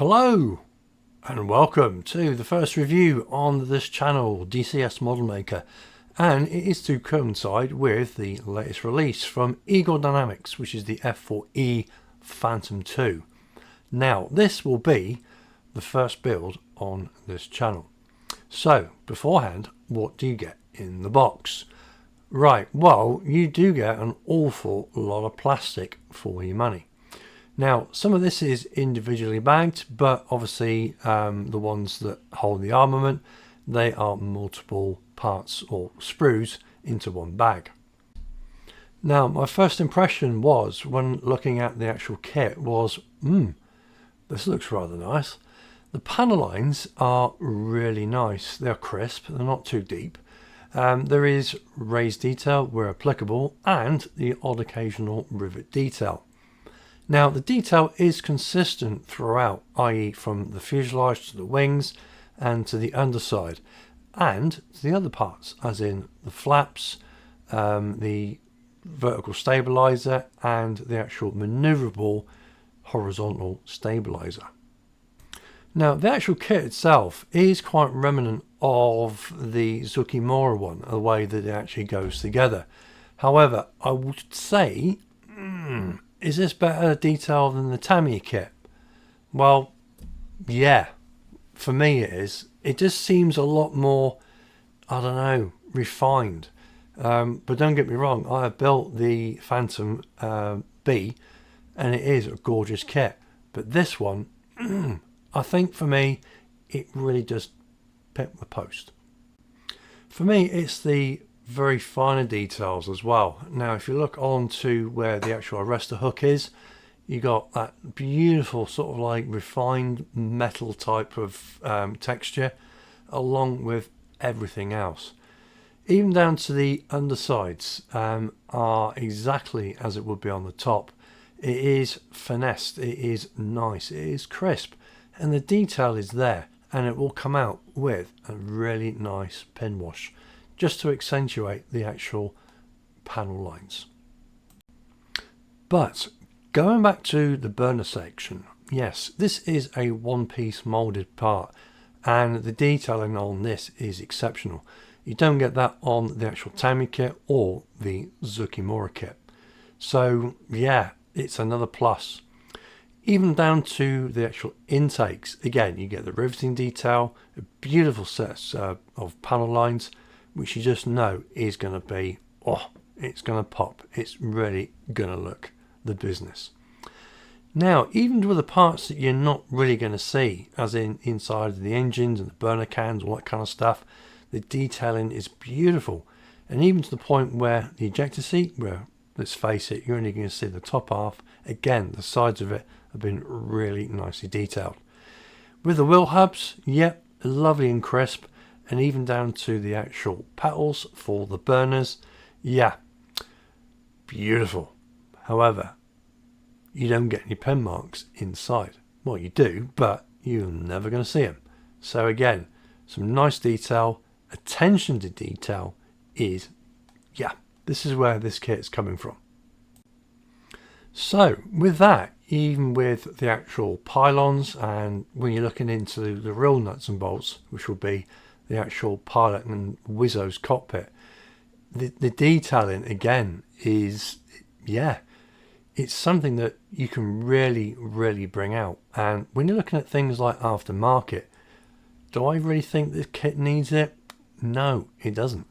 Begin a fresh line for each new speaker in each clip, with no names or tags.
Hello and welcome to the first review on this channel, DCS Model Maker, and it is to coincide with the latest release from Eagle Dynamics, which is the F-4E Phantom 2. Now this will be the first build on this channel. So beforehand, what do you get in the box? Right, well, you do get an awful lot of plastic for your money. Now, some of this is individually bagged, but obviously the ones that hold the armament, they are multiple parts or sprues into one bag. Now, my first impression was, when looking at the actual kit, was, this looks rather nice. The panel lines are really nice. They're crisp, they're not too deep. There is raised detail where applicable, and the odd occasional rivet detail. Now the detail is consistent throughout, i.e. from the fuselage to the wings and to the underside and to the other parts, as in the flaps, the vertical stabilizer and the actual maneuverable horizontal stabilizer. Now the actual kit itself is quite remnant of the Zukimura one, the way that it actually goes together. However, I would say, is this better detail than the Tamiya kit? Well, yeah, for me it is. It just seems a lot more, I don't know, refined. But don't get me wrong, I have built the Phantom B and it is a gorgeous kit. But this one, I think for me, it really does pick the post. For me, it's the very finer details as well. Now if you look on to where the actual arrestor hook is, you got that beautiful sort of like refined metal type of texture, along with everything else. Even down to the undersides are exactly as it would be on the top. It is finessed, it is nice, it is crisp, and the detail is there, and it will come out with a really nice pin wash, just to accentuate the actual panel lines. But going back to the burner section, yes, this is a one-piece molded part, and the detailing on this is exceptional. You don't get that on the actual Tamiya kit or the Zukimura kit. So yeah, it's another plus. Even down to the actual intakes, again, you get the riveting detail, a beautiful set of panel lines, which you just know is going to be, it's going to pop. It's really going to look the business. Now, even with the parts that you're not really going to see, as in inside of the engines and the burner cans, all that kind of stuff, the detailing is beautiful. And even to the point where the ejector seat, where, let's face it, you're only going to see the top half, again, the sides of it have been really nicely detailed. With the wheel hubs, yep, lovely and crisp. And even down to the actual petals for the burners, yeah, beautiful. However, you don't get any pen marks inside. Well, you do, but you're never going to see them. So again, some nice detail, attention to detail is, yeah, this is where this kit is coming from. So with that, even with the actual pylons, and when you're looking into the real nuts and bolts, which will be the actual pilot and Wizzo's cockpit, the detailing again is, yeah, it's something that you can really bring out. And when you're looking at things like aftermarket, do I really think this kit needs it? No, it doesn't.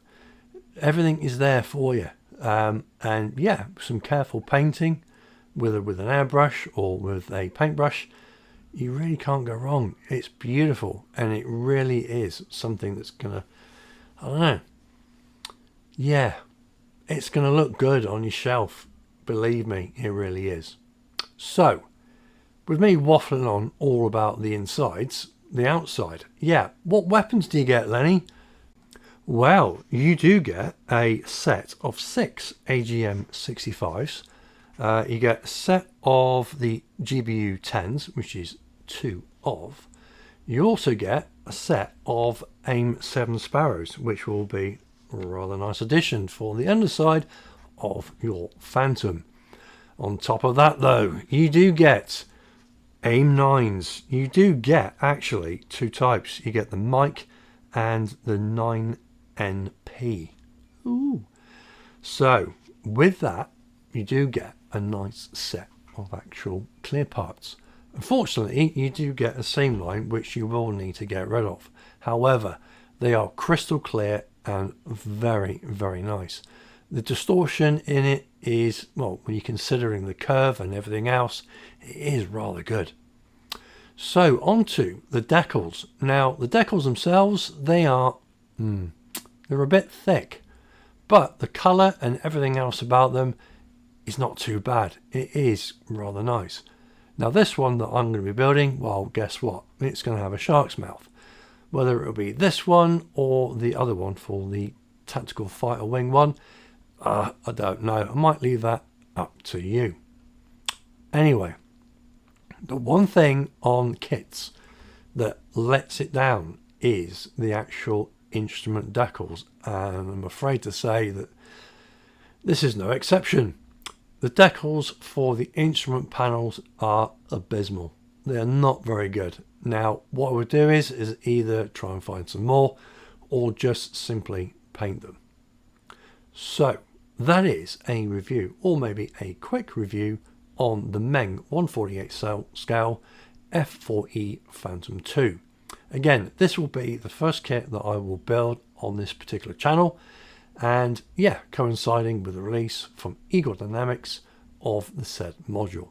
Everything is there for you. And yeah, some careful painting, whether with an airbrush or with a paintbrush, you really can't go wrong. It's beautiful, and it really is something that's gonna, I don't know, yeah, it's gonna look good on your shelf. Believe me, it really is. So with me waffling on all about the insides, the outside, yeah, what weapons do you get, Lenny? Well, you do get a set of 6 AGM 65s. You get a set of the GBU 10s, which is 2 of. You also get a set of AIM 7 Sparrows, which will be a rather nice addition for the underside of your Phantom. On top of that though, you do get AIM 9s. You do get actually two types. You get the mic and the 9NP. Ooh. So with that, you do get a nice set of actual clear parts. Unfortunately, you do get a seam line which you will need to get rid of. However, they are crystal clear and very, very nice. The distortion in it is, well, when you're considering the curve and everything else, it is rather good. So onto the decals. Now the decals themselves, they are they're a bit thick, but the colour and everything else about them is not too bad. It is rather nice. Now this one that I'm going to be building, well, guess what? It's going to have a shark's mouth. Whether it will be this one or the other one for the tactical fighter wing one, I don't know. I might leave that up to you. Anyway, the one thing on kits that lets it down is the actual instrument decals, and I'm afraid to say that this is no exception. The decals for the instrument panels are abysmal. They are not very good. Now what I would do is either try and find some more or just simply paint them. So that is a review, or maybe a quick review, on the Meng 1/48 scale F-4E Phantom 2. Again, this will be the first kit that I will build on this particular channel, and yeah, coinciding with the release from Eagle Dynamics of the said module.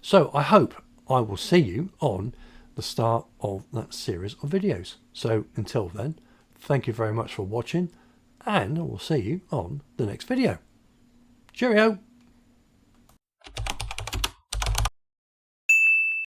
So I hope I will see you on the start of that series of videos. So until then, thank you very much for watching, and I will see you on the next video. Cheerio!